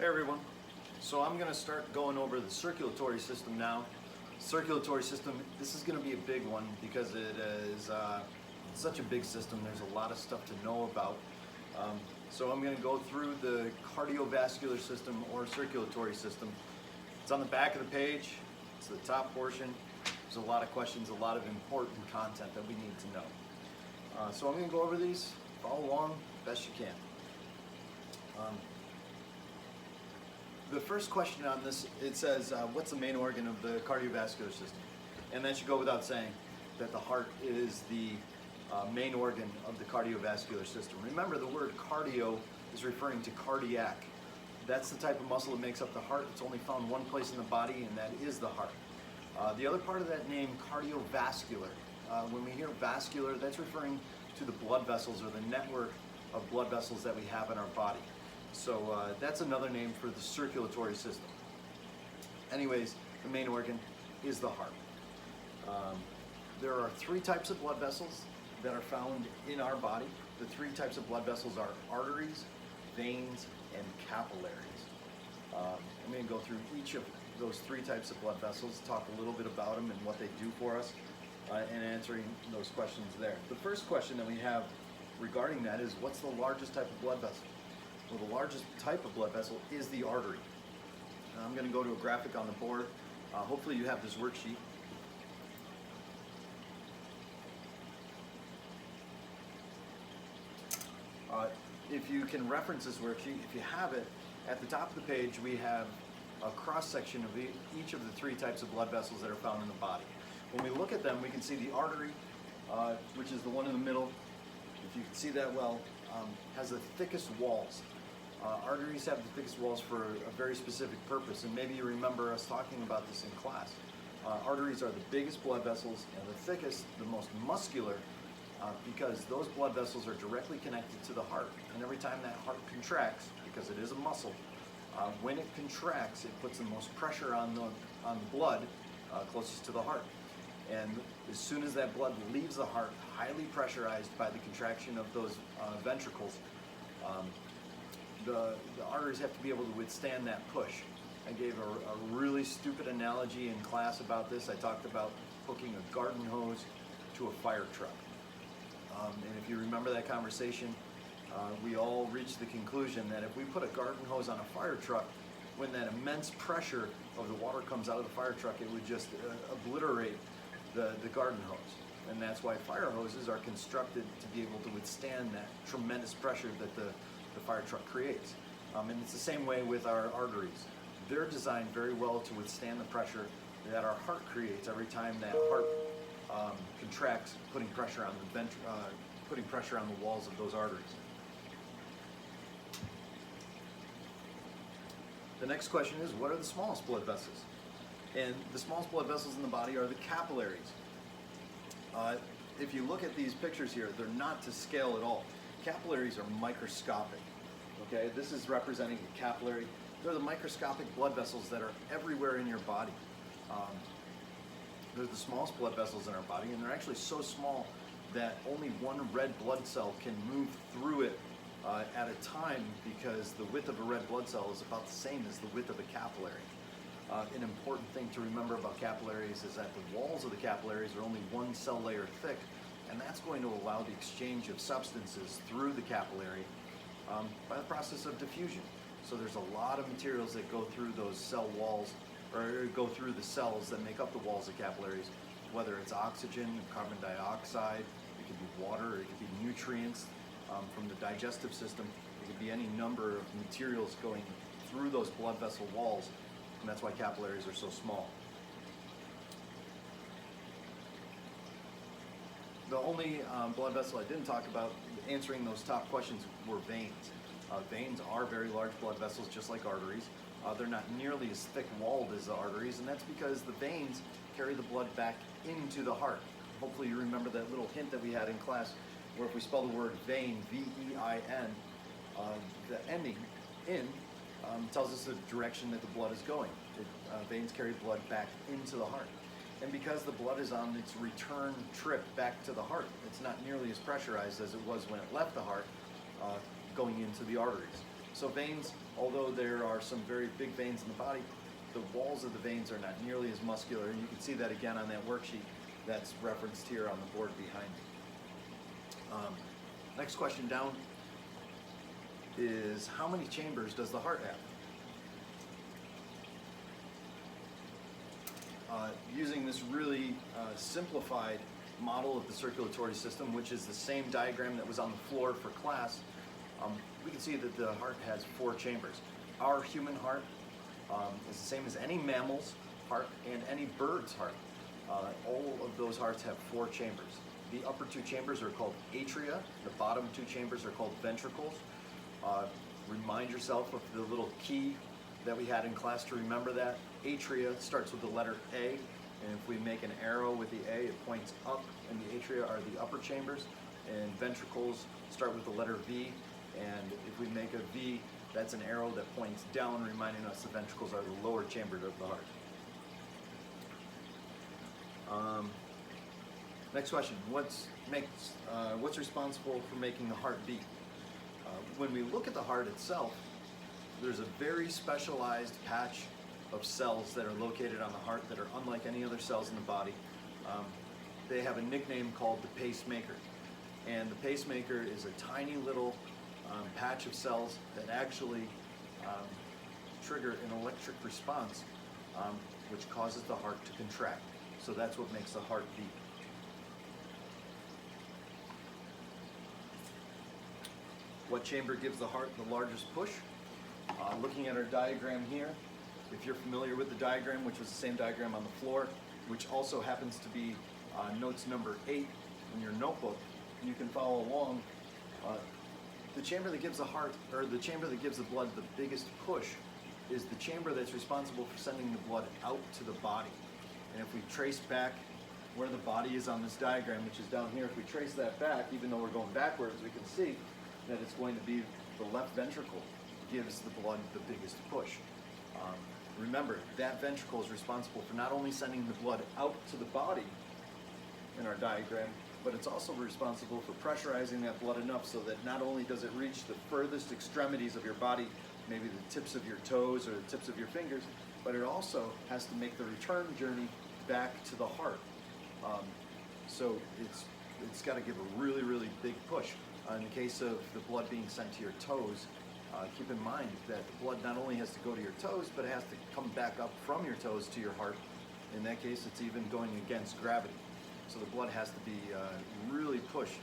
Hey everyone, so I'm going to start going over the circulatory system now. Circulatory system, this is going to be a big one because it is such a big system. There's a lot of stuff to know about. So I'm going to go through the cardiovascular system or circulatory system. It's on the back of the page, it's the top portion. There's a lot of questions, a lot of important content that we need to know. So I'm going to go over these, follow along best you can. The first question on this, it says, what's the main organ of the cardiovascular system? And that should go without saying that the heart is the main organ of the cardiovascular system. Remember, the word cardio is referring to cardiac. That's the type of muscle that makes up the heart. It's only found one place in the body, and that is the heart. The other part of that name, cardiovascular, when we hear vascular, that's referring to the blood vessels or the network of blood vessels that we have in our body. So that's another name for the circulatory system. Anyways, the main organ is the heart. There are three types of blood vessels that are found in our body. The three types of blood vessels are arteries, veins, and capillaries. I'm going to go through each of those three types of blood vessels, talk a little bit about them and what they do for us, and answering those questions there. The first question that we have regarding that is, what's the largest type of blood vessel? Well, the largest type of blood vessel is the artery. I'm going to go to a graphic on the board. Hopefully you have this worksheet. If you can reference this worksheet, if you have it, at the top of the page we have a cross-section of each of the three types of blood vessels that are found in the body. When we look at them, we can see the artery, which is the one in the middle, if you can see that well, has the thickest walls. Arteries have the thickest walls for a very specific purpose, and maybe you remember us talking about this in class. Arteries are the biggest blood vessels and the thickest, the most muscular, because those blood vessels are directly connected to the heart. And every time that heart contracts, because it is a muscle, when it contracts, it puts the most pressure on the blood closest to the heart. And as soon as that blood leaves the heart, highly pressurized by the contraction of those ventricles, the arteries have to be able to withstand that push. I gave a really stupid analogy in class about this. I talked about hooking a garden hose to a fire truck. And if you remember that conversation, we all reached the conclusion that if we put a garden hose on a fire truck, when that immense pressure of the water comes out of the fire truck, it would just obliterate the garden hose. And that's why fire hoses are constructed to be able to withstand that tremendous pressure that the fire truck creates. And it's the same way with our arteries. They're designed very well to withstand the pressure that our heart creates every time that heart contracts, putting pressure on the walls of those arteries. The next question is, what are the smallest blood vessels? And the smallest blood vessels in the body are the capillaries. If you look at these pictures here, they're not to scale at all. Capillaries are microscopic. Okay, this is representing a capillary. They're the microscopic blood vessels that are everywhere in your body. They're the smallest blood vessels in our body, and they're actually so small that only one red blood cell can move through it at a time, because the width of a red blood cell is about the same as the width of a capillary. An important thing to remember about capillaries is that the walls of the capillaries are only one cell layer thick, and that's going to allow the exchange of substances through the capillary by the process of diffusion. So there's a lot of materials that go through those cell walls, or go through the cells that make up the walls of capillaries, whether it's oxygen, carbon dioxide, it could be water, it could be nutrients from the digestive system, it could be any number of materials going through those blood vessel walls, and that's why capillaries are so small. The only blood vessel I didn't talk about answering those top questions were veins. Veins are very large blood vessels, just like arteries. They're not nearly as thick-walled as the arteries, and that's because the veins carry the blood back into the heart. Hopefully you remember that little hint that we had in class, where if we spell the word vein, V-E-I-N, the ending, in, tells us the direction that the blood is going. Veins carry blood back into the heart. And because the blood is on its return trip back to the heart, it's not nearly as pressurized as it was when it left the heart, going into the arteries. So veins, although there are some very big veins in the body, the walls of the veins are not nearly as muscular, and you can see that again on that worksheet that's referenced here on the board behind me. Next question down is, how many chambers does the heart have? Using this really simplified model of the circulatory system, which is the same diagram that was on the floor for class, we can see that the heart has 4 chambers. Our human heart is the same as any mammal's heart and any bird's heart. All of those hearts have 4 chambers. The upper 2 chambers are called atria. The bottom 2 chambers are called ventricles. Remind yourself of the little key that we had in class to remember that. Atria starts with the letter A, and if we make an arrow with the A, it points up, and the atria are the upper chambers, and ventricles start with the letter V, and if we make a V, that's an arrow that points down, reminding us the ventricles are the lower chamber of the heart. Next question, what's responsible for making the heart beat? When we look at the heart itself, there's a very specialized patch of cells that are located on the heart that are unlike any other cells in the body. They have a nickname called the pacemaker. And the pacemaker is a tiny little patch of cells that actually trigger an electric response, which causes the heart to contract. So that's what makes the heart beat. What chamber gives the heart the largest push? Looking at our diagram here, if you're familiar with the diagram, which was the same diagram on the floor, which also happens to be notes number 8 in your notebook, you can follow along. The chamber that gives the heart, or the chamber that gives the blood the biggest push, is the chamber that's responsible for sending the blood out to the body. And if we trace back where the body is on this diagram, which is down here, if we trace that back, even though we're going backwards, we can see that it's going to be the left ventricle gives the blood the biggest push. Remember, that ventricle is responsible for not only sending the blood out to the body in our diagram, but it's also responsible for pressurizing that blood enough so that not only does it reach the furthest extremities of your body, maybe the tips of your toes or the tips of your fingers, but it also has to make the return journey back to the heart. So it's got to give a really, really big push. In the case of the blood being sent to your toes, keep in mind that the blood not only has to go to your toes, but it has to come back up from your toes to your heart. In that case, it's even going against gravity. So the blood has to be really pushed.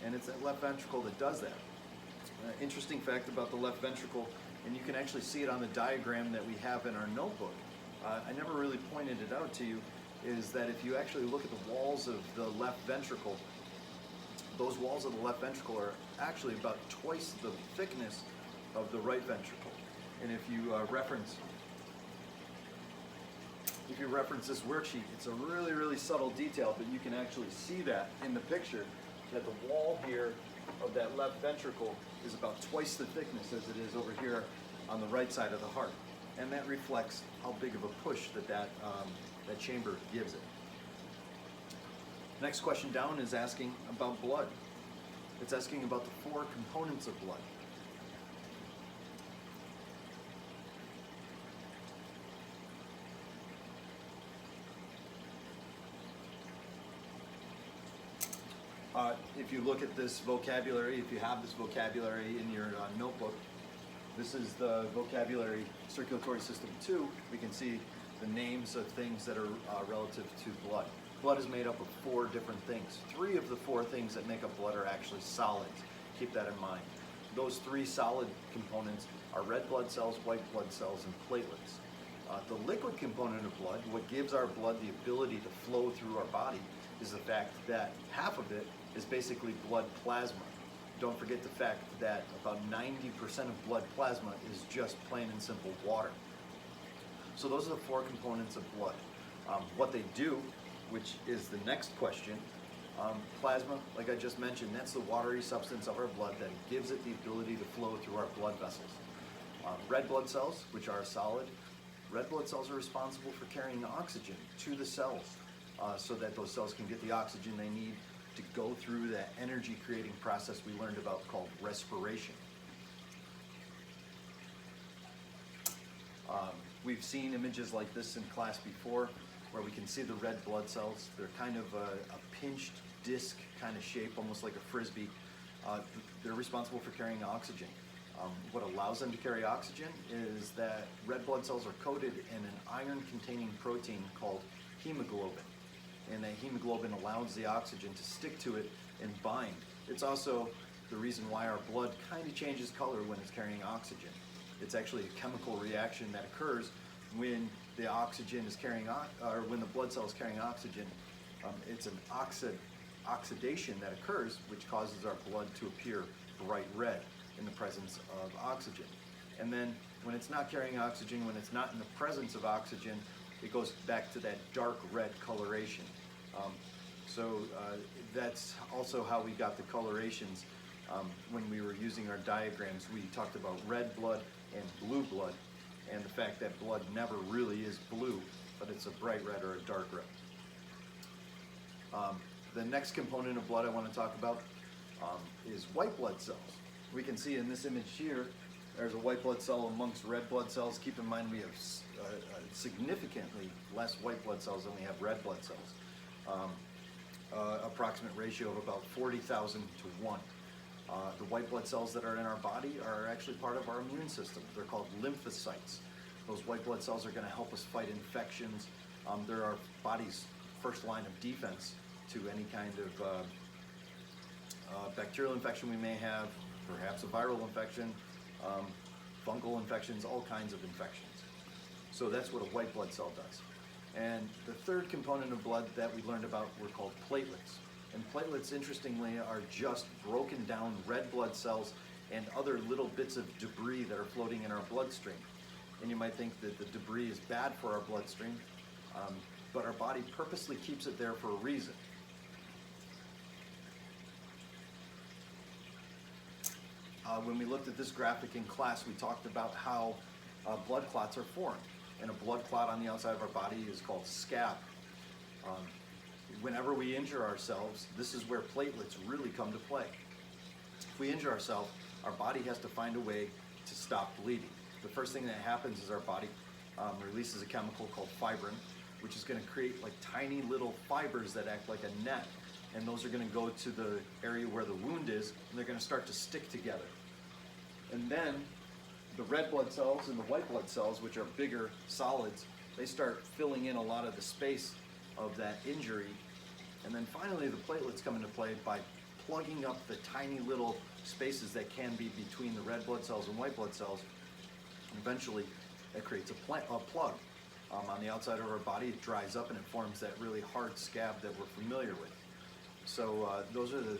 And it's that left ventricle that does that. Interesting fact about the left ventricle, and you can actually see it on the diagram that we have in our notebook. I never really pointed it out to you, is that if you actually look at the walls of the left ventricle, those walls of the left ventricle are actually about twice the thickness of the right ventricle. And if you reference this worksheet, it's a really, really subtle detail, but you can actually see that in the picture, that the wall here of that left ventricle is about twice the thickness as it is over here on the right side of the heart. And that reflects how big of a push that chamber gives it. Next question down is asking about blood. It's asking about the 4 components of blood. If you look at this vocabulary, if you have this vocabulary in your notebook, this is the vocabulary circulatory system 2. We can see the names of things that are relative to blood. Blood is made up of 4 different things. 3 of the 4 things that make up blood are actually solids. Keep that in mind. Those 3 solid components are red blood cells, white blood cells, and platelets. The liquid component of blood, what gives our blood the ability to flow through our body, is the fact that half of it is basically blood plasma. Don't forget the fact that about 90% of blood plasma is just plain and simple water. So those are the 4 components of blood. What they do, which is the next question, plasma, like I just mentioned, that's the watery substance of our blood that gives it the ability to flow through our blood vessels. Red blood cells, which are solid, red blood cells are responsible for carrying oxygen to the cells so that those cells can get the oxygen they need to go through that energy creating process we learned about called respiration. We've seen images like this in class before where we can see the red blood cells. They're kind of a pinched disc kind of shape, almost like a frisbee. They're responsible for carrying oxygen. What allows them to carry oxygen is that red blood cells are coated in an iron-containing protein called hemoglobin. And that hemoglobin allows the oxygen to stick to it and bind. It's also the reason why our blood kind of changes color when it's carrying oxygen. It's actually a chemical reaction that occurs when the oxygen is carrying, or when the blood cell is carrying oxygen. It's an oxidation that occurs, which causes our blood to appear bright red in the presence of oxygen. And then when it's not carrying oxygen, when it's not in the presence of oxygen, it goes back to that dark red coloration. That's also how we got the colorations. When we were using our diagrams, we talked about red blood and blue blood, and the fact that blood never really is blue, but it's a bright red or a dark red. The next component of blood I want to talk about is white blood cells. We can see in this image here, there's a white blood cell amongst red blood cells. Keep in mind we have significantly less white blood cells than we have red blood cells. Approximate ratio of about 40,000 to 1. The white blood cells that are in our body are actually part of our immune system. They're called lymphocytes. Those white blood cells are going to help us fight infections. They're our body's first line of defense to any kind of bacterial infection we may have, perhaps a viral infection, fungal infections, all kinds of infections. So that's what a white blood cell does. And the third component of blood that we learned about were called platelets. And platelets, interestingly, are just broken down red blood cells and other little bits of debris that are floating in our bloodstream. And you might think that the debris is bad for our bloodstream, but our body purposely keeps it there for a reason. When we looked at this graphic in class, we talked about how blood clots are formed. And a blood clot on the outside of our body is called scab. Whenever we injure ourselves, this is where platelets really come to play. If we injure ourselves, our body has to find a way to stop bleeding. The first thing that happens is our body releases a chemical called fibrin, which is going to create like tiny little fibers that act like a net. And those are going to go to the area where the wound is, and they're going to start to stick together. And then the red blood cells and the white blood cells, which are bigger solids, they start filling in a lot of the space of that injury. And then finally the platelets come into play by plugging up the tiny little spaces that can be between the red blood cells and white blood cells. And eventually that creates a plug. On the outside of our body, it dries up and it forms that really hard scab that we're familiar with. So those are the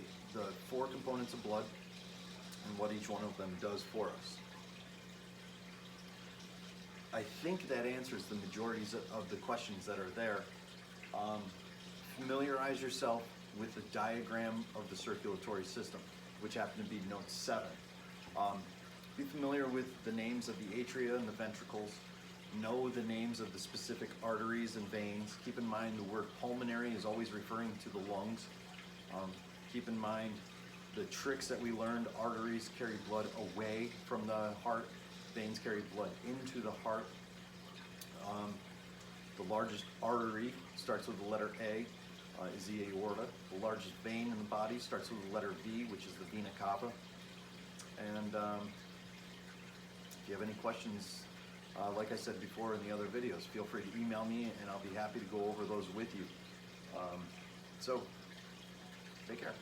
4 components of blood and what each one of them does for us. I think that answers the majorities of the questions that are there. Familiarize yourself with the diagram of the circulatory system, which happen to be note 7. Be familiar with the names of the atria and the ventricles. Know the names of the specific arteries and veins. Keep in mind the word pulmonary is always referring to the lungs. Keep in mind the tricks that we learned. Arteries carry blood away from the heart. Veins carry blood into the heart. The largest artery starts with the letter A, is the aorta. The largest vein in the body starts with the letter V, which is the vena cava. And if you have any questions, like I said before in the other videos, feel free to email me and I'll be happy to go over those with you. So, take care.